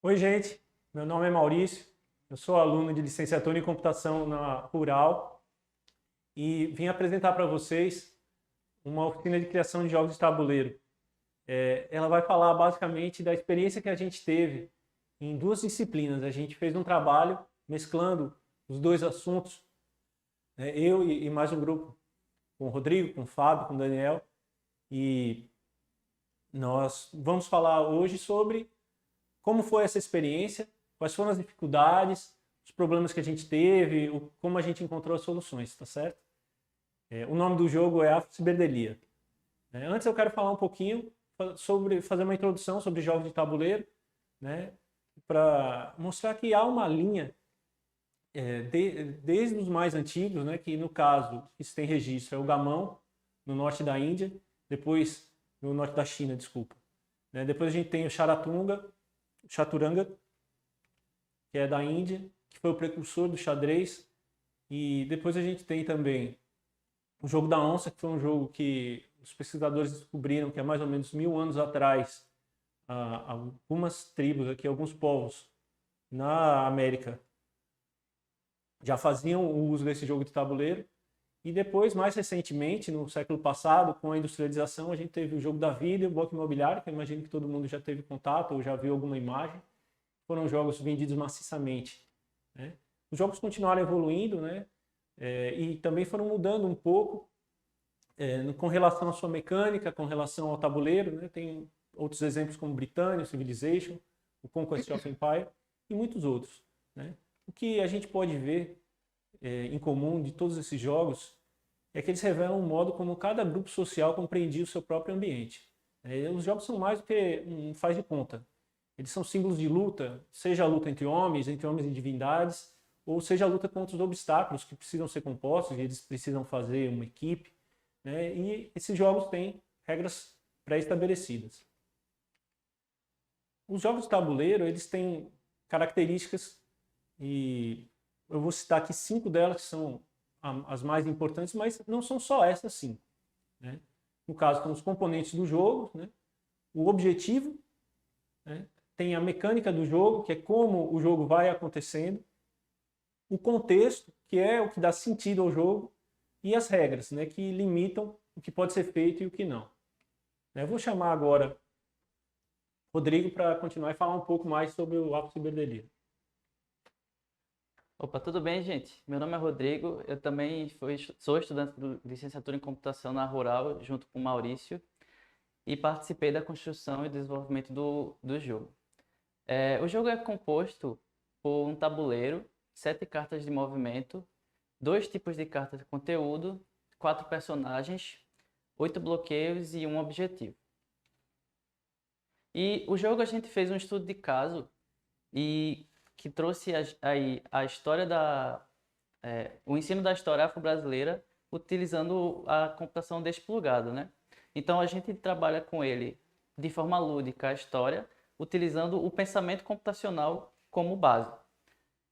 Oi, gente. Meu nome é Maurício. Eu sou aluno de licenciatura em computação na Rural e vim apresentar para vocês uma oficina de criação de jogos de tabuleiro. Ela vai falar basicamente da experiência que a gente teve em duas disciplinas. A gente fez um trabalho mesclando os dois assuntos, né? Eu e mais um grupo, com o Rodrigo, com o Fábio, com o Daniel. E nós vamos falar hoje sobre como foi essa experiência, quais foram as dificuldades, os problemas que a gente teve, como a gente encontrou as soluções, tá certo? O nome do jogo é Afro-Ciberdelia. Antes eu quero falar um pouquinho sobre, fazer uma introdução sobre jogos de tabuleiro, né, para mostrar que há uma linha desde os mais antigos, né, que no caso, isso tem registro, é o gamão, no norte da Índia, depois no norte da China, desculpa. Depois a gente tem o chaturanga, que é da Índia, que foi o precursor do xadrez. E depois a gente tem também o jogo da onça, que foi um jogo que os pesquisadores descobriram que há mais ou menos 1000 anos atrás, algumas tribos aqui, alguns povos na América já faziam o uso desse jogo de tabuleiro. E depois, mais recentemente, no século passado, com a industrialização, a gente teve o jogo da vida e o bloco imobiliário, que eu imagino que todo mundo já teve contato ou já viu alguma imagem. Foram jogos vendidos maciçamente, né? Os jogos continuaram evoluindo, né? E também foram mudando um pouco com relação à sua mecânica, com relação ao tabuleiro, né? Tem outros exemplos como Britannia, Civilization, o Conquest of Empire e muitos outros, né? O que a gente pode ver em comum de todos esses jogos é que eles revelam um modo como cada grupo social compreendia o seu próprio ambiente. Os jogos são mais do que um faz de conta. Eles são símbolos de luta, seja a luta entre homens e divindades, ou seja a luta contra os obstáculos que precisam ser compostos e eles precisam fazer uma equipe, né? E esses jogos têm regras pré-estabelecidas. Os jogos de tabuleiro, eles têm características e eu vou citar aqui 5 delas que são as mais importantes, mas não são só essas 5, né? No caso, são os componentes do jogo, né? O objetivo, né? Tem a mecânica do jogo, que é como o jogo vai acontecendo, o contexto, que é o que dá sentido ao jogo, e as regras, né, que limitam o que pode ser feito e o que não. Eu vou chamar agora Rodrigo para continuar e falar um pouco mais sobre o Afro-Ciberdelia. Opa, tudo bem, gente? Meu nome é Rodrigo, eu também sou estudante de licenciatura em computação na Rural, junto com o Maurício, e participei da construção e desenvolvimento do jogo. O jogo é composto por um tabuleiro, 7 cartas de movimento, 2 tipos de cartas de conteúdo, 4 personagens, 8 bloqueios e um objetivo. E o jogo a gente fez um estudo de caso e que trouxe aí a história o ensino da história afro-brasileira utilizando a computação desplugada, né? Então a gente trabalha com ele de forma lúdica a história, utilizando o pensamento computacional como base.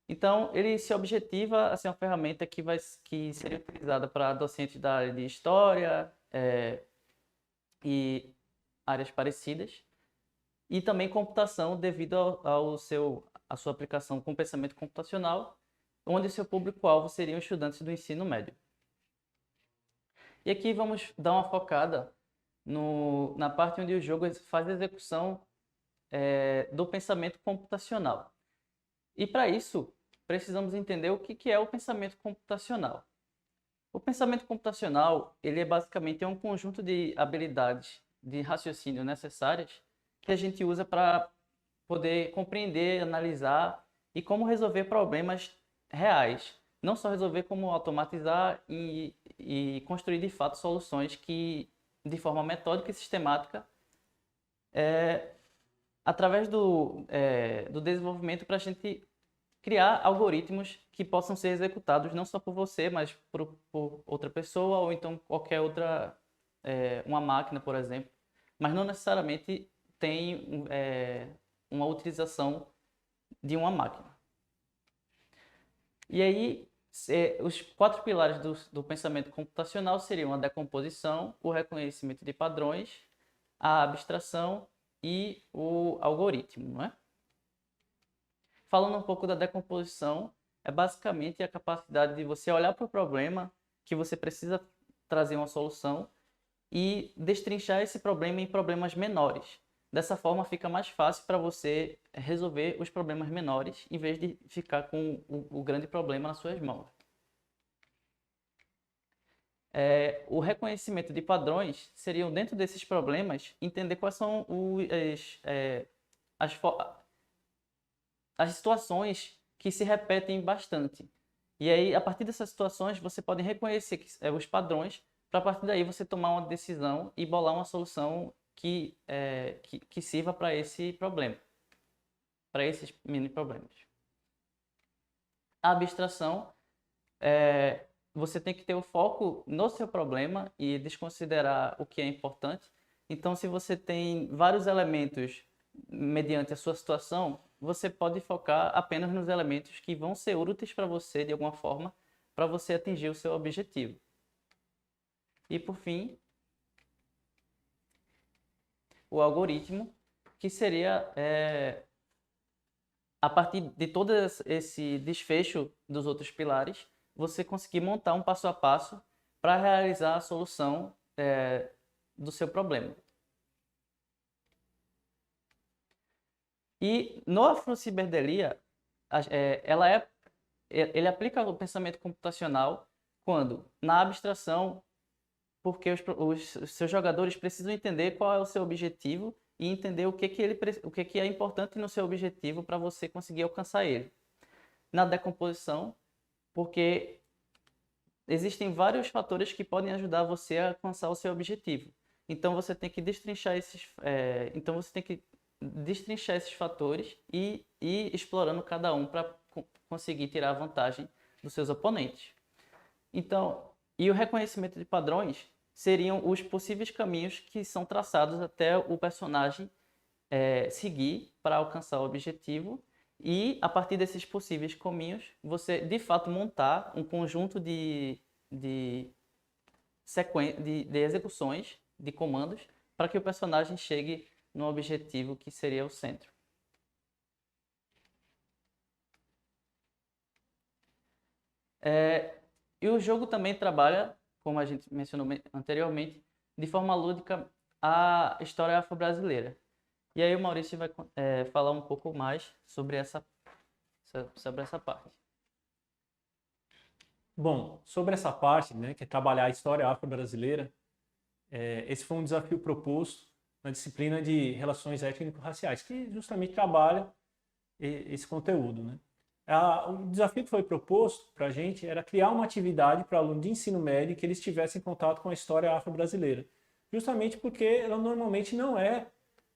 Então ele se objetiva a ser uma ferramenta que seria utilizada para docentes da área de história e áreas parecidas, e também computação devido à sua aplicação com pensamento computacional, onde seu público-alvo seriam estudantes do ensino médio. E aqui vamos dar uma focada na parte onde o jogo faz a execução do pensamento computacional. E para isso, precisamos entender o que é o pensamento computacional. O pensamento computacional, ele é basicamente um conjunto de habilidades de raciocínio necessárias que a gente usa para poder compreender, analisar e como resolver problemas reais. Não só resolver, como automatizar e construir de fato soluções que, de forma metódica e sistemática, através do desenvolvimento para a gente criar algoritmos que possam ser executados não só por você, mas por outra pessoa ou então qualquer outra, uma máquina, por exemplo. Mas não necessariamente tem uma utilização de uma máquina. E aí, os 4 pilares do pensamento computacional seriam a decomposição, o reconhecimento de padrões, a abstração e o algoritmo, não é? Falando um pouco da decomposição, é basicamente a capacidade de você olhar para o problema que você precisa trazer uma solução e destrinchar esse problema em problemas menores. Dessa forma, fica mais fácil para você resolver os problemas menores, em vez de ficar com o grande problema nas suas mãos. O reconhecimento de padrões seriam, dentro desses problemas, entender quais são as situações que se repetem bastante. E aí, a partir dessas situações, você pode reconhecer os padrões, para a partir daí você tomar uma decisão e bolar uma solução que sirva para esse problema, para esses mini problemas. A abstração, você tem que ter o foco no seu problema e desconsiderar o que é importante. Então, se você tem vários elementos mediante a sua situação, você pode focar apenas nos elementos que vão ser úteis para você de alguma forma, para você atingir o seu objetivo. E por fim, o algoritmo, que seria a partir de todo esse desfecho dos outros pilares, você conseguir montar um passo a passo para realizar a solução do seu problema. E no Afrociberdelia, ele aplica o pensamento computacional quando, na abstração, porque os seus jogadores precisam entender qual é o seu objetivo e entender o que é importante no seu objetivo para você conseguir alcançar ele. Na decomposição, porque existem vários fatores que podem ajudar você a alcançar o seu objetivo. Então você tem que destrinchar esses fatores e ir explorando cada um para conseguir tirar a vantagem dos seus oponentes. Então, e o reconhecimento de padrões seriam os possíveis caminhos que são traçados até o personagem seguir para alcançar o objetivo, e a partir desses possíveis caminhos você de fato montar um conjunto de execuções de comandos para que o personagem chegue no objetivo que seria o centro. E o jogo também trabalha, como a gente mencionou anteriormente, de forma lúdica a história afro-brasileira. E aí o Maurício vai falar um pouco mais sobre essa parte. Bom, sobre essa parte, né, que é trabalhar a história afro-brasileira, esse foi um desafio proposto na disciplina de Relações Étnico-Raciais, que justamente trabalha esse conteúdo, né? O desafio que foi proposto para a gente era criar uma atividade para aluno de ensino médio que eles tivessem contato com a história afro-brasileira. Justamente porque ela normalmente não é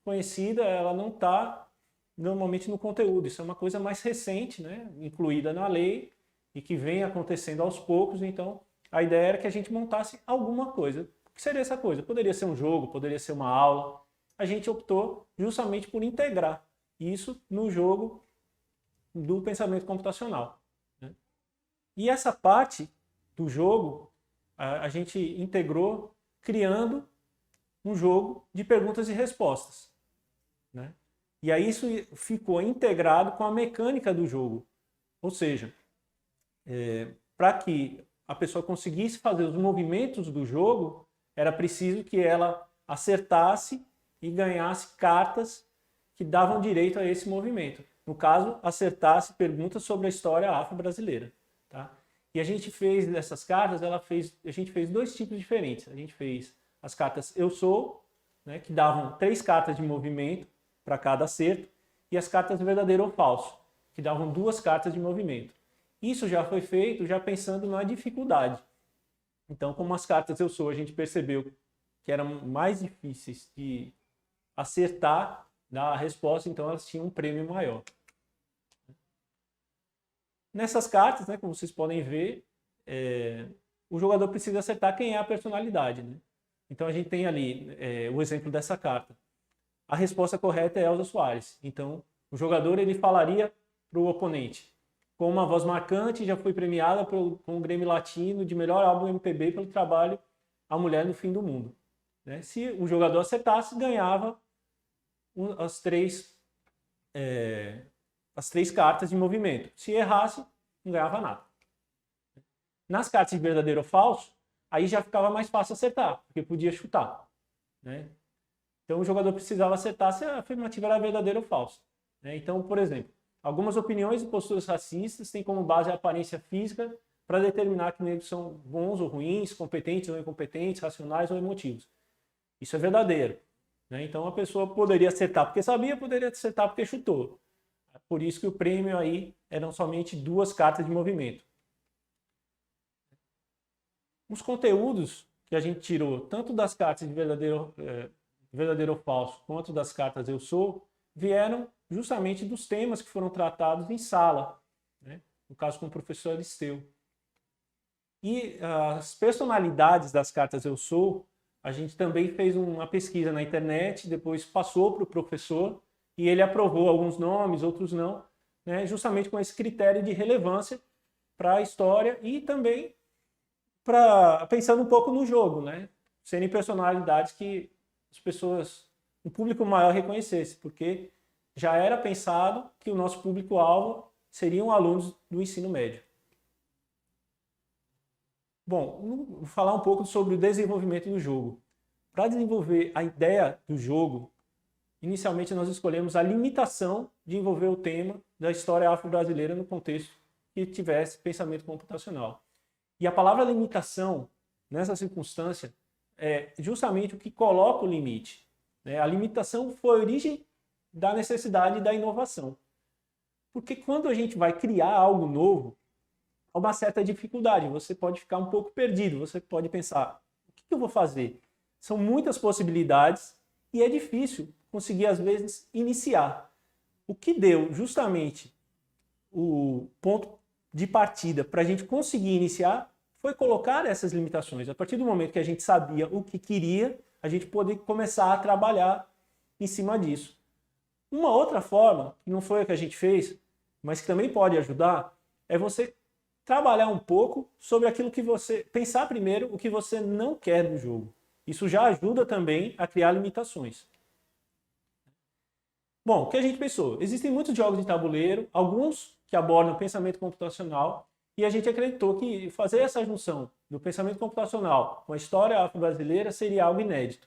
conhecida, ela não está normalmente no conteúdo. Isso é uma coisa mais recente, né? Incluída na lei e que vem acontecendo aos poucos. Então, a ideia era que a gente montasse alguma coisa. O que seria essa coisa? Poderia ser um jogo, poderia ser uma aula. A gente optou justamente por integrar isso no jogo do pensamento computacional, né? E essa parte do jogo a gente integrou criando um jogo de perguntas e respostas, né? E aí isso ficou integrado com a mecânica do jogo. Ou seja, para que a pessoa conseguisse fazer os movimentos do jogo, era preciso que ela acertasse e ganhasse cartas que davam direito a esse movimento. No caso, acertasse perguntas sobre a história afro-brasileira, tá? E a gente fez dessas cartas, a gente fez dois tipos diferentes. A gente fez as cartas Eu Sou, né, que davam 3 cartas de movimento para cada acerto, e as cartas Verdadeiro ou Falso, que davam 2 cartas de movimento. Isso já foi feito já pensando na dificuldade. Então, como as cartas Eu Sou a gente percebeu que eram mais difíceis de acertar da resposta, então elas tinham um prêmio maior. Nessas cartas, né, como vocês podem ver, o jogador precisa acertar quem é a personalidade, né? Então a gente tem ali o exemplo dessa carta. A resposta correta é Elza Soares. Então o jogador ele falaria para o oponente: com uma voz marcante, já foi premiada com o Grammy Latino de melhor álbum MPB pelo trabalho A Mulher no Fim do Mundo, né? Se o jogador acertasse, ganhava as as 3 cartas de movimento. Se errasse, não ganhava nada. Nas cartas de verdadeiro ou falso, aí já ficava mais fácil acertar, porque podia chutar, né? Então o jogador precisava acertar se a afirmativa era verdadeira ou falsa, né? Então, por exemplo, algumas opiniões e posturas racistas têm como base a aparência física para determinar que negros são bons ou ruins, competentes ou incompetentes, racionais ou emotivos. Isso é verdadeiro, né? Então a pessoa poderia acertar porque sabia, poderia acertar porque chutou. Por isso que o prêmio aí eram somente 2 cartas de movimento. Os conteúdos que a gente tirou, tanto das cartas de verdadeiro ou falso, quanto das cartas eu sou, vieram justamente dos temas que foram tratados em sala, né? No caso com o professor Aristeu. E as personalidades das cartas eu sou, a gente também fez uma pesquisa na internet, depois passou para o professor e ele aprovou alguns nomes, outros não, né? Justamente com esse critério de relevância para a história e também pensando um pouco no jogo, né? Serem personalidades que as pessoas, o público maior reconhecesse, porque já era pensado que o nosso público-alvo seriam alunos do ensino médio. Bom, vou falar um pouco sobre o desenvolvimento do jogo. Para desenvolver a ideia do jogo, inicialmente nós escolhemos a limitação de envolver o tema da história afro-brasileira no contexto que tivesse pensamento computacional. E a palavra limitação, nessa circunstância, é justamente o que coloca o limite, né? A limitação foi a origem da necessidade da inovação. Porque quando a gente vai criar algo novo, há uma certa dificuldade, você pode ficar um pouco perdido, você pode pensar, o que eu vou fazer? São muitas possibilidades e é difícil conseguir, às vezes, iniciar. O que deu justamente o ponto de partida para a gente conseguir iniciar foi colocar essas limitações. A partir do momento que a gente sabia o que queria, a gente poder começar a trabalhar em cima disso. Uma outra forma, que não foi a que a gente fez, mas que também pode ajudar, é você trabalhar um pouco sobre aquilo que você... Pensar primeiro o que você não quer no jogo. Isso já ajuda também a criar limitações. Bom, o que a gente pensou? Existem muitos jogos de tabuleiro, alguns que abordam pensamento computacional, e a gente acreditou que fazer essa junção do pensamento computacional com a história afro-brasileira seria algo inédito.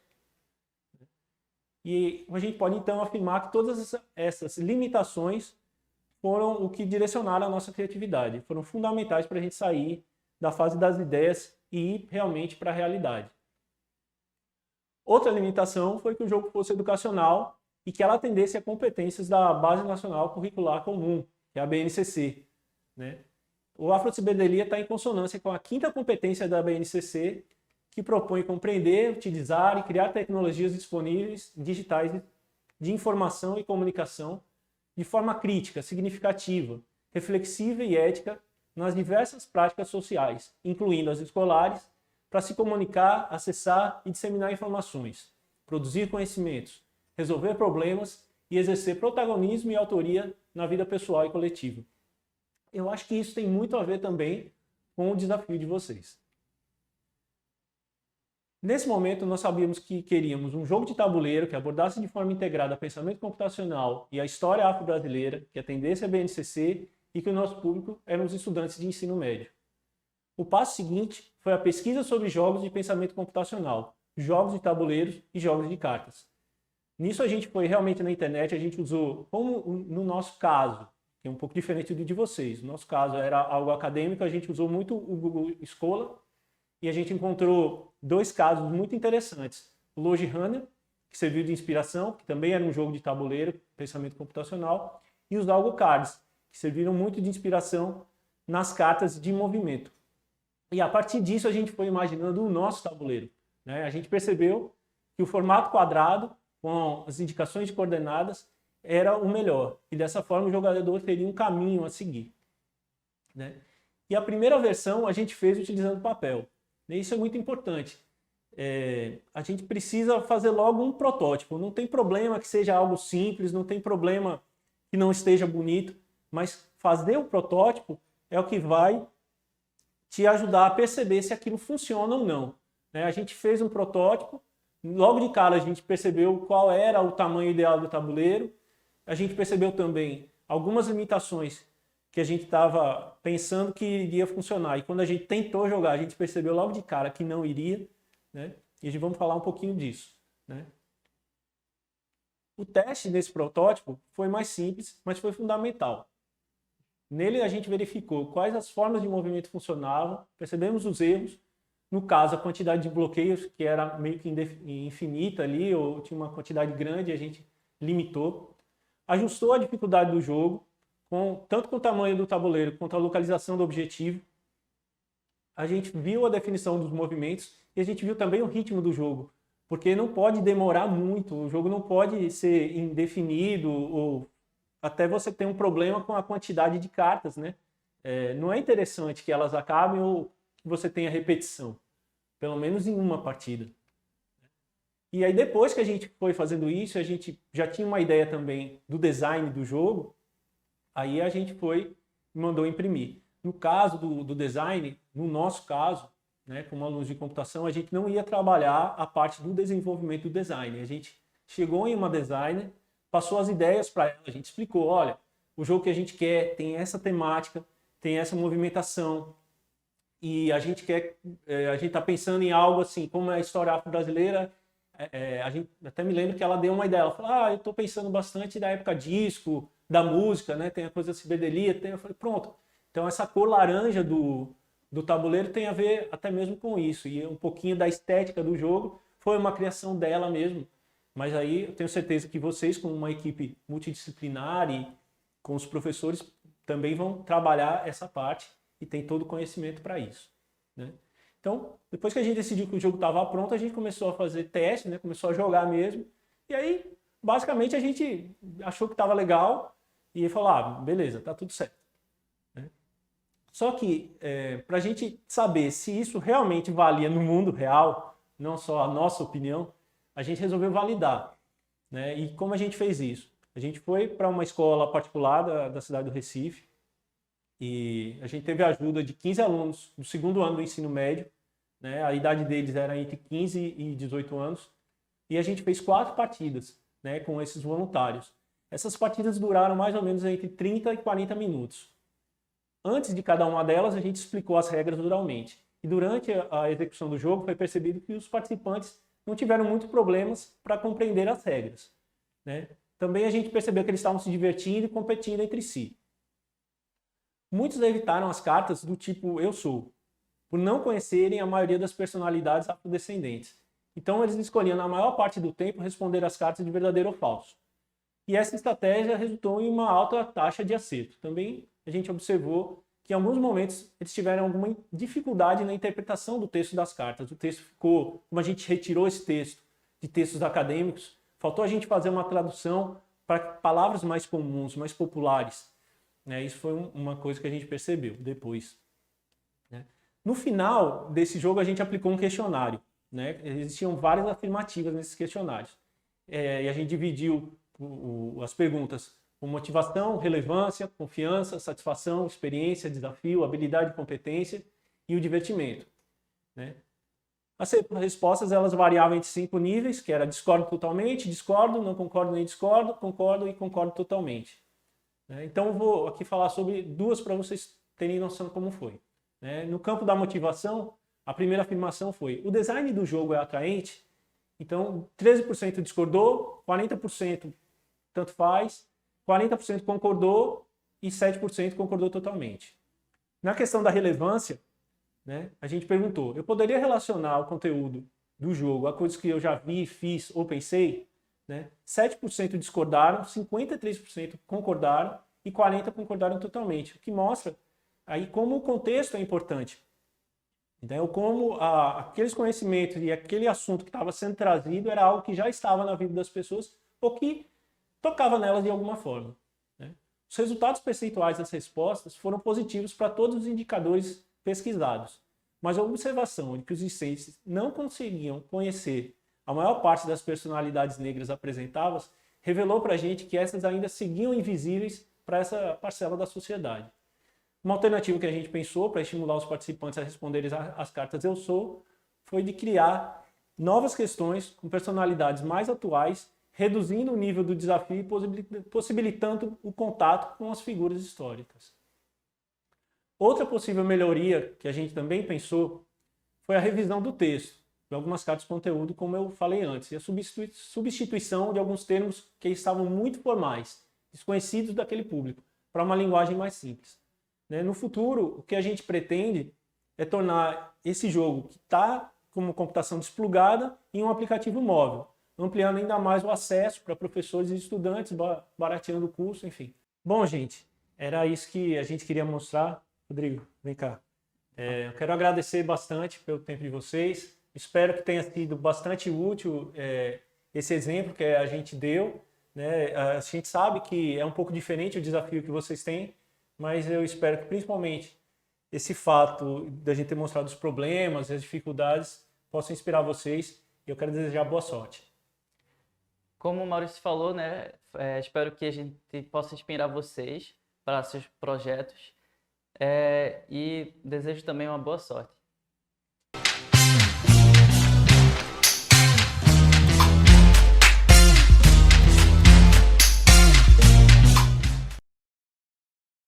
E a gente pode então afirmar que todas essas limitações foram o que direcionaram a nossa criatividade, foram fundamentais para a gente sair da fase das ideias e ir realmente para a realidade. Outra limitação foi que o jogo fosse educacional e que ela atendesse a competências da Base Nacional Curricular Comum, que é a BNCC, né? O Afrociberdelia está em consonância com a 5ª competência da BNCC, que propõe compreender, utilizar e criar tecnologias disponíveis digitais de informação e comunicação de forma crítica, significativa, reflexiva e ética nas diversas práticas sociais, incluindo as escolares, para se comunicar, acessar e disseminar informações, produzir conhecimentos, resolver problemas e exercer protagonismo e autoria na vida pessoal e coletiva. Eu acho que isso tem muito a ver também com o desafio de vocês. Nesse momento, nós sabíamos que queríamos um jogo de tabuleiro que abordasse de forma integrada pensamento computacional e a história afro-brasileira, que atendesse a BNCC e que o nosso público eram os estudantes de ensino médio. O passo seguinte foi a pesquisa sobre jogos de pensamento computacional, jogos de tabuleiros e jogos de cartas. Nisso a gente foi realmente na internet, a gente usou, como no nosso caso, que é um pouco diferente do de vocês. No nosso caso era algo acadêmico, a gente usou muito o Google Scholar e a gente encontrou 2 casos muito interessantes. O Logi Runner, que serviu de inspiração, que também era um jogo de tabuleiro, pensamento computacional, e os Algo Cards, que serviram muito de inspiração nas cartas de movimento. E a partir disso a gente foi imaginando o nosso tabuleiro, né? A gente percebeu que o formato quadrado, com as indicações de coordenadas, era o melhor. E dessa forma o jogador teria um caminho a seguir, né? E a primeira versão a gente fez utilizando papel. E isso é muito importante. A gente precisa fazer logo um protótipo. Não tem problema que seja algo simples, não tem problema que não esteja bonito, mas fazer o protótipo é o que vai te ajudar a perceber se aquilo funciona ou não, né? A gente fez um protótipo, logo de cara a gente percebeu qual era o tamanho ideal do tabuleiro, a gente percebeu também algumas limitações que a gente estava pensando que iria funcionar. E quando a gente tentou jogar, a gente percebeu logo de cara que não iria, né? E a gente vamos falar um pouquinho disso, né? O teste nesse protótipo foi mais simples, mas foi fundamental. Nele a gente verificou quais as formas de movimento funcionavam, percebemos os erros, no caso a quantidade de bloqueios, que era meio que infinita ali, ou tinha uma quantidade grande, a gente limitou. Ajustou a dificuldade do jogo, tanto com o tamanho do tabuleiro quanto a localização do objetivo. A gente viu a definição dos movimentos e a gente viu também o ritmo do jogo, porque não pode demorar muito, o jogo não pode ser indefinido ou até você ter um problema com a quantidade de cartas, né? Não é interessante que elas acabem ou que você tenha repetição, pelo menos em uma partida. E aí depois que a gente foi fazendo isso, a gente já tinha uma ideia também do design do jogo, aí a gente foi e mandou imprimir. No caso do design, no nosso caso, né, como alunos de computação, a gente não ia trabalhar a parte do desenvolvimento do design. A gente chegou em uma designer, passou as ideias para ela, a gente explicou, olha, o jogo que a gente quer tem essa temática, tem essa movimentação, e a gente está pensando em algo assim, como é a história afro-brasileira, a gente até me lembro que ela deu uma ideia, ela falou, eu estou pensando bastante da época disco, da música, né, tem a coisa da cibedelia, eu falei, pronto, então essa cor laranja do tabuleiro tem a ver até mesmo com isso, e um pouquinho da estética do jogo foi uma criação dela mesmo. Mas aí eu tenho certeza que vocês, com uma equipe multidisciplinar e com os professores, também vão trabalhar essa parte e tem todo o conhecimento para isso, né? Então, depois que a gente decidiu que o jogo estava pronto, a gente começou a fazer teste, né? Começou a jogar mesmo. E aí, basicamente, a gente achou que estava legal e falou, beleza, tá tudo certo, né? Só que, para a gente saber se isso realmente valia no mundo real, não só a nossa opinião, a gente resolveu validar, né? E como a gente fez isso? A gente foi para uma escola particular da cidade do Recife e a gente teve a ajuda de 15 alunos do segundo ano do ensino médio, né? A idade deles era entre 15 e 18 anos e a gente fez 4 partidas, né, com esses voluntários. Essas partidas duraram mais ou menos entre 30 e 40 minutos. Antes de cada uma delas, a gente explicou as regras oralmente. E durante a execução do jogo foi percebido que os participantes não tiveram muitos problemas para compreender as regras, né? Também a gente percebeu que eles estavam se divertindo e competindo entre si. Muitos evitaram as cartas do tipo eu sou, por não conhecerem a maioria das personalidades afrodescendentes. Então eles escolhiam na maior parte do tempo responder as cartas de verdadeiro ou falso. E essa estratégia resultou em uma alta taxa de acerto. Também a gente observou que em alguns momentos eles tiveram alguma dificuldade na interpretação do texto das cartas. O texto ficou, como a gente retirou esse texto de textos acadêmicos, faltou a gente fazer uma tradução para palavras mais comuns, mais populares, né? Isso foi uma coisa que a gente percebeu depois, né? No final desse jogo a gente aplicou um questionário, né? Existiam várias afirmativas nesses questionários. E a gente dividiu as perguntas com motivação, relevância, confiança, satisfação, experiência, desafio, habilidade e competência e o divertimento, né? As respostas elas variavam entre 5 níveis, que era discordo totalmente, discordo, não concordo nem discordo, concordo e concordo totalmente, né? Então eu vou aqui falar sobre 2 para vocês terem noção como foi, né? No campo da motivação, a primeira afirmação foi: o design do jogo é atraente. Então 13% discordou, 40% tanto faz, 40% concordou e 7% concordou totalmente. Na questão da relevância, né, a gente perguntou, eu poderia relacionar o conteúdo do jogo a coisas que eu já vi, fiz ou pensei? Né? 7% discordaram, 53% concordaram e 40% concordaram totalmente, o que mostra aí como o contexto é importante. Então, como aqueles conhecimentos e aquele assunto que estava sendo trazido era algo que já estava na vida das pessoas ou que tocava nelas de alguma forma, né? Os resultados percentuais das respostas foram positivos para todos os indicadores pesquisados, mas a observação de que os discentes não conseguiam conhecer a maior parte das personalidades negras apresentadas revelou para a gente que essas ainda seguiam invisíveis para essa parcela da sociedade. Uma alternativa que a gente pensou para estimular os participantes a responderem às cartas eu sou foi de criar novas questões com personalidades mais atuais reduzindo o nível do desafio e possibilitando o contato com as figuras históricas. Outra possível melhoria que a gente também pensou foi a revisão do texto, de algumas cartas de conteúdo, como eu falei antes, e a substituição de alguns termos que estavam muito formais, desconhecidos daquele público, para uma linguagem mais simples. No futuro, o que a gente pretende é tornar esse jogo, que está como computação desplugada, em um aplicativo móvel, ampliando ainda mais o acesso para professores e estudantes, barateando o curso, enfim. Bom, gente, era isso que a gente queria mostrar. Rodrigo, vem cá. Eu quero agradecer bastante pelo tempo de vocês. Espero que tenha sido bastante útil esse exemplo que a gente deu. A gente sabe que é um pouco diferente o desafio que vocês têm, mas eu espero que principalmente esse fato da gente ter mostrado os problemas e as dificuldades possa inspirar vocês. E eu quero desejar boa sorte. Como o Maurício falou, né, espero que a gente possa inspirar vocês para seus projetos e desejo também uma boa sorte.